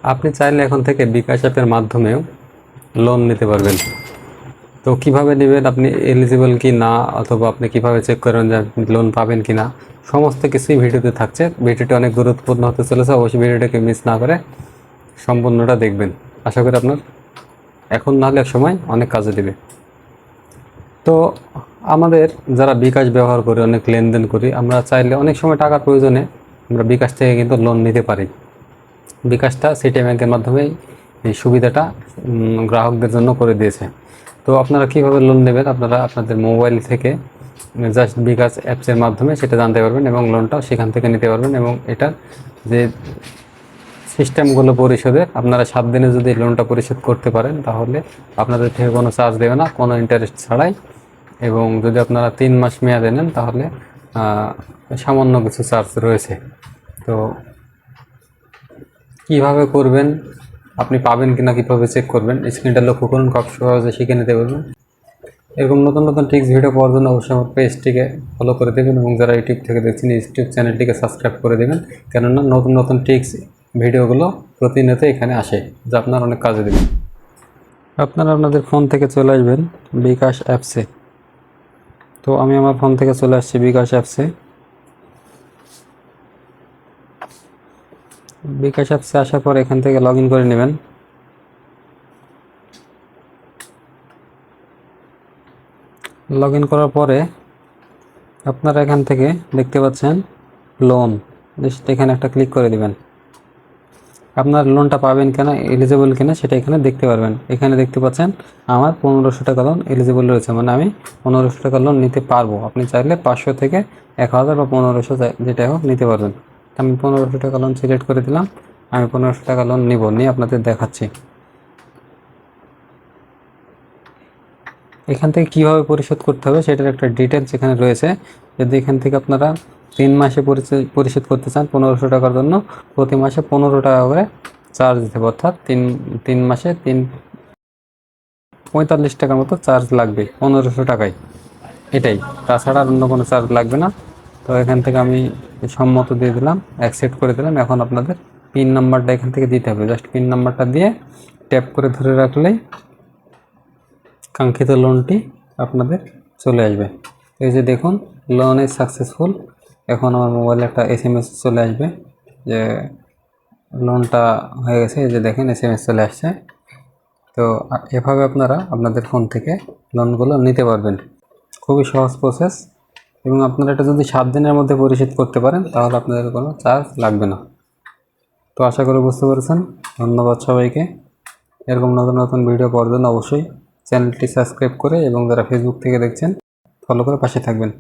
আপনি চাইলে এখন থেকে বিকাশ অ্যাপের মাধ্যমেও লোন নিতে পারবেন। তো কিভাবে নেবেন, আপনি এলিজিবল কি না, অথবা আপনি কিভাবে চেক করেন যে আপনি লোন পাবেন কি না, সমস্ত কিছুই ভিডিওতে থাকছে। ভিডিওটি অনেক গুরুত্বপূর্ণ হতে চলেছে, অবশ্যই ভিডিওটাকে মিস না করে সম্পূর্ণটা দেখবেন। আশা করি আপনার এখন না হলে এক সময় অনেক কাজে দেবে। তো আমাদের যারা বিকাশ ব্যবহার করি, অনেক লেনদেন করি, আমরা চাইলে অনেক সময় টাকার প্রয়োজনে আমরা বিকাশ থেকে কিন্তু লোন নিতে পারি। বিকাশটা সিটি ব্যাংকের মাধ্যমেই এই সুবিধাটা গ্রাহকদের জন্য করে দিয়েছে। তো আপনারা কীভাবে লোন নেবেন, আপনারা আপনাদের মোবাইল থেকে জাস্ট বিকাশ অ্যাপসের মাধ্যমে সেটা জানতে পারবেন এবং লোনটাও সেখান থেকে নিতে পারবেন। এবং এটার যে সিস্টেমগুলো পরিশোধের, আপনারা 7 দিনে যদি লোনটা পরিশোধ করতে পারেন তাহলে আপনাদের থেকে কোনো চার্জ দেবে না, কোনো ইন্টারেস্ট ছাড়াই। এবং যদি আপনারা 3 মাস মেয়াদে নেন তাহলে সামান্য কিছু চার্জ রয়েছে। তো কিভাবে করবেন, আপনি পাবেন কিনা কীভাবে চেক করবেন, স্ক্রিনটা লক্ষ্য করুন, খুব সহজে শিখে নিতে পারবেন। এরকম নতুন নতুন টিপস ভিডিও পাওয়ার জন্য অবশ্যই আমার পেজটিকে ফলো করে দেবেন এবং যারা ইউটিউব থেকে দেখছেন ইউটিউব চ্যানেলটিকে সাবস্ক্রাইব করে দেবেন, কেননা নতুন নতুন টিপস ভিডিওগুলো প্রতিনিয়ত এখানে আসে, যা আপনার অনেক কাজে দেবে। আপনারা আপনাদের ফোন থেকে চলে আসবেন বিকাশ অ্যাপসে। তো আমি আমার ফোন থেকে চলে আসছি বিকাশ অ্যাপসে। বিকাশ অ্যাপসে আসার পর এখান থেকে লগ ইন করে নেবেন। লগ ইন করার পরে আপনারা এখান থেকে দেখতে পাচ্ছেন লোন, জাস্ট এখানে একটা ক্লিক করে দিবেন। আপনার লোনটা পাবেন কিনা, এলিজিবল কিনা সেটা এখানে দেখতে পারবেন। এখানে দেখতে পাচ্ছেন আমার 1500 টাকা লোন এলিজিবল রয়েছে, মানে আমি 1500 টাকা লোন নিতে পারবো। আপনি চাইলে 500 থেকে 1000 বা 1500 যেটা হোক নিতে পারবেন। আমি 1500 টাকা লোন সিলেক্ট করে দিলাম। আমি 1500 টাকা লোন নিয়ে আপনাদের দেখাচ্ছি। এখান থেকে কীভাবে পরিশোধ করতে হবে সেটার একটা ডিটেলস এখানে রয়েছে। যদি এখান থেকে আপনারা 3 মাসে পরিশোধ করতে চান 1500 টাকার জন্য, প্রতি মাসে 15 টাকা করে চার্জ দিতে হবে, অর্থাৎ তিন মাসে 45 টাকার মতো চার্জ লাগবে 1500 টাকায়, এটাই। তাছাড়া আর অন্য কোনো চার্জ লাগবে না। তো এখান থেকে আমি সম্মত দিয়ে দিলাম, অ্যাকসেপ্ট করে দিলাম। এখন আপনাদের পিন নাম্বারটা এখান থেকে দিতে হবে। জাস্ট পিন নাম্বারটা দিয়ে ট্যাপ করে ধরে রাখলেই কাঙ্ক্ষিত লোনটি আপনাদের চলে আসবে। এই যে দেখুন, লোন ইজ সাকসেসফুল। এখন আমার মোবাইলে একটা SMS চলে আসবে যে লোনটা হয়ে গেছে। এই যে দেখেন SMS চলে আসছে। তো এভাবে আপনারা আপনাদের ফোন থেকে লোনগুলো নিতে পারবেন। খুবই সহজ প্রসেস, এবং আপনারা এটা যদি 7 দিনের মধ্যে পরিশোধ করতে পারেন তাহলে আপনাদের কোনো চার্জ লাগবে না। তো আশা করি বুঝতে পেরেছেন। ধন্যবাদ সবাইকে। এরকম নতুন নতুন ভিডিও পাওয়ার জন্য অবশ্যই চ্যানেলটি সাবস্ক্রাইব করে এবং যারা ফেসবুক থেকে দেখছেন ফলো করে পাশে থাকবেন।